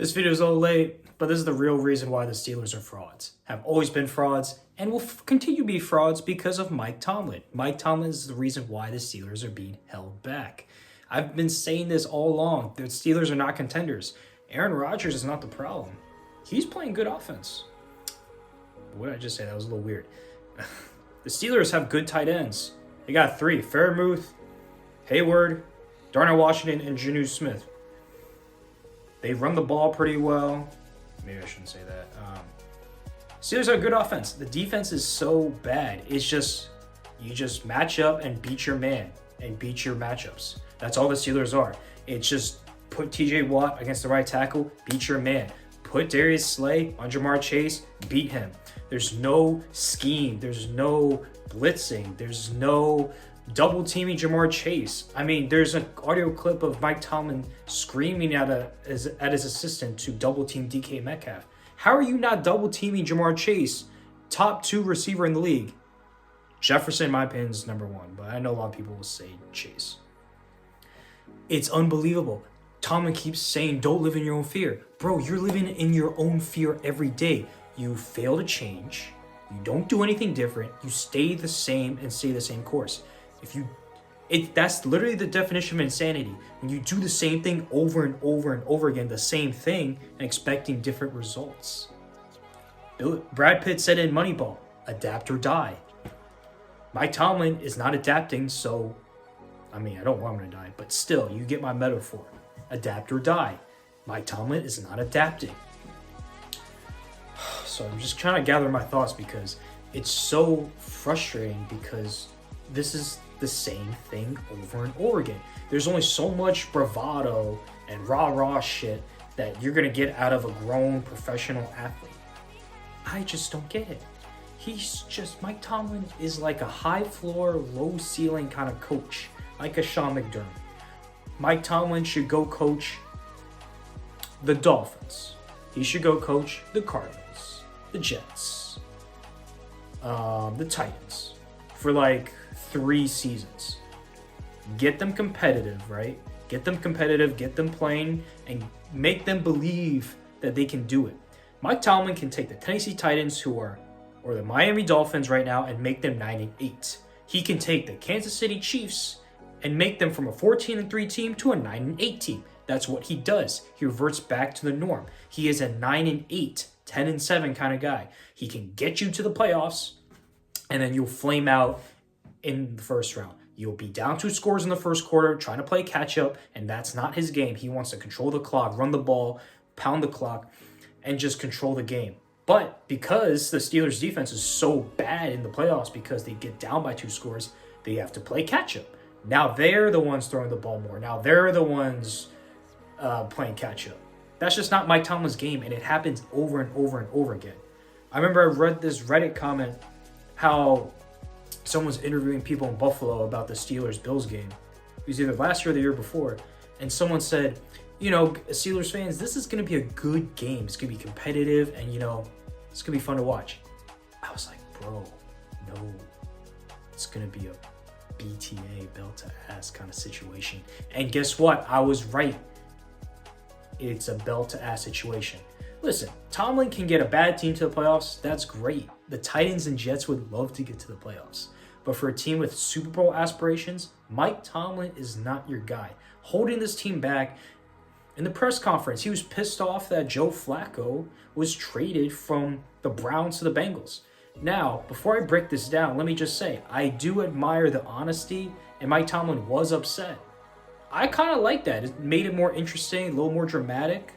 This video is a little late, but this is the real reason why the Steelers are frauds. Have always been frauds and will continue to be frauds because of Mike Tomlin. Mike Tomlin is the reason why the Steelers are being held back. I've been saying this all along. The Steelers are not contenders. Aaron Rodgers is not the problem. He's playing good offense. What did I just say? That was a little weird. The Steelers have good tight ends. They got three: Fairmouth, Hayward, Darnell Washington, and Jonnu Smith. They run the ball pretty well. Maybe I shouldn't say that. Steelers have a good offense. The defense is so bad. It's just, you just match up and beat your man and beat your matchups. That's all the Steelers are. It's just put TJ Watt against the right tackle, beat your man. Put Darius Slay on Jamar Chase, beat him. There's no scheme. There's no blitzing. There's no double teaming Jamar Chase. I mean, there's an audio clip of Mike Tomlin screaming at his assistant to double team DK Metcalf. How are you not double teaming Jamar Chase, top 2 receiver in the league? Jefferson, in my opinion, is number 1, but I know a lot of people will say Chase. It's unbelievable. Tomlin keeps saying, don't live in your own fear. Bro, you're living in your own fear every day. You fail to change. You don't do anything different. You stay the same and stay the same course. That's literally the definition of insanity. When you do the same thing over and over and over again, the same thing, and expecting different results. Brad Pitt said in Moneyball, adapt or die. Mike Tomlin is not adapting, so, I mean, I don't want him to die, but still, you get my metaphor. Adapt or die. Mike Tomlin is not adapting. So I'm just trying to gather my thoughts because it's so frustrating because this is the same thing over and over again. There's only so much bravado and rah-rah shit that you're going to get out of a grown professional athlete. I just don't get it. Mike Tomlin is like a high floor, low ceiling kind of coach, like a Sean McDermott. Mike Tomlin should go coach the Dolphins. He should go coach the Cardinals, the Jets, the Titans for like 3 seasons. Get them competitive, right? Get them competitive, get them playing, and make them believe that they can do it. Mike Tomlin can take the Tennessee Titans, or the Miami Dolphins right now, and make them 9-8. He can take the Kansas City Chiefs and make them from a 14-3 team to a 9-8 team. That's what he does. He reverts back to the norm. He is a 9-8, 10-7 kind of guy. He can get you to the playoffs, and then you'll flame out in the first round. You'll be down 2 scores in the first quarter, trying to play catch up, and that's not his game. He wants to control the clock, run the ball, pound the clock, and just control the game. But because the Steelers' defense is so bad in the playoffs because they get down by 2 scores, they have to play catch up. Now they're the ones throwing the ball more. Now they're the ones playing catch up. That's just not Mike Tomlin's game, and it happens over and over and over again. I remember I read this Reddit comment how someone's interviewing people in Buffalo about the Steelers-Bills game. It was either last year or the year before. And someone said, Steelers fans, this is going to be a good game. It's going to be competitive and, it's going to be fun to watch. I was like, bro, no. It's going to be a BTA, belt to ass kind of situation. And guess what? I was right. It's a belt to ass situation. Listen, Tomlin can get a bad team to the playoffs. That's great. The Titans and Jets would love to get to the playoffs. But for a team with Super Bowl aspirations, Mike Tomlin is not your guy. Holding this team back, in the press conference, he was pissed off that Joe Flacco was traded from the Browns to the Bengals. Now, before I break this down, let me just say, I do admire the honesty, and Mike Tomlin was upset. I kind of like that. It made it more interesting, a little more dramatic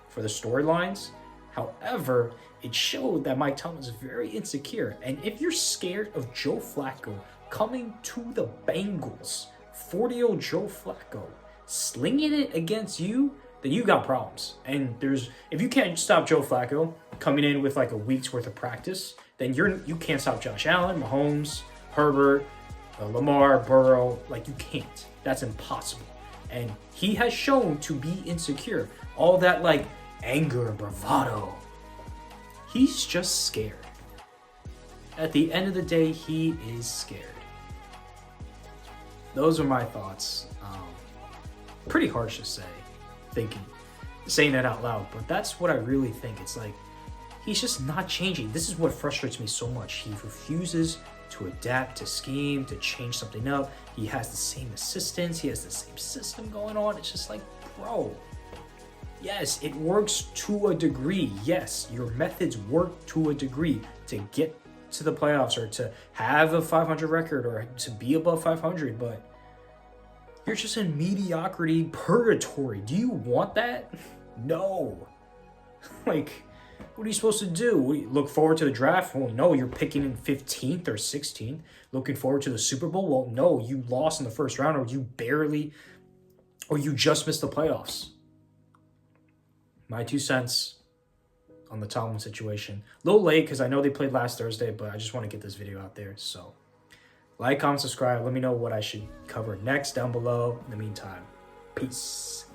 for the storylines. However, it showed that Mike Tomlin is very insecure. And if you're scared of Joe Flacco coming to the Bengals, 40-year-old Joe Flacco, slinging it against you, then you got problems. And if you can't stop Joe Flacco coming in with like a week's worth of practice, then you can't stop Josh Allen, Mahomes, Herbert, Lamar, Burrow. Like, you can't. That's impossible. And he has shown to be insecure. All that like anger and bravado. He's just scared. At the end of the day, he is scared. Those are my thoughts. Pretty harsh to say, thinking saying that out loud, but that's what I really think. It's like, he's just not changing. This is what frustrates me so much. He refuses to adapt to scheme, to change something up. He has the same assistants. He has the same system going on. It's just like, bro, yes, it works to a degree. Yes, your methods work to a degree to get to the playoffs or to have a 500 record or to be above 500, but you're just in mediocrity purgatory. Do you want that? No. Like, what are you supposed to do? Look forward to the draft? Well, no, you're picking in 15th or 16th. Looking forward to the Super Bowl? Well, no, you lost in the first round, or you just missed the playoffs. My 2 cents on the Tomlin situation. A little late because I know they played last Thursday, but I just want to get this video out there. So, like, comment, subscribe. Let me know what I should cover next down below. In the meantime, peace.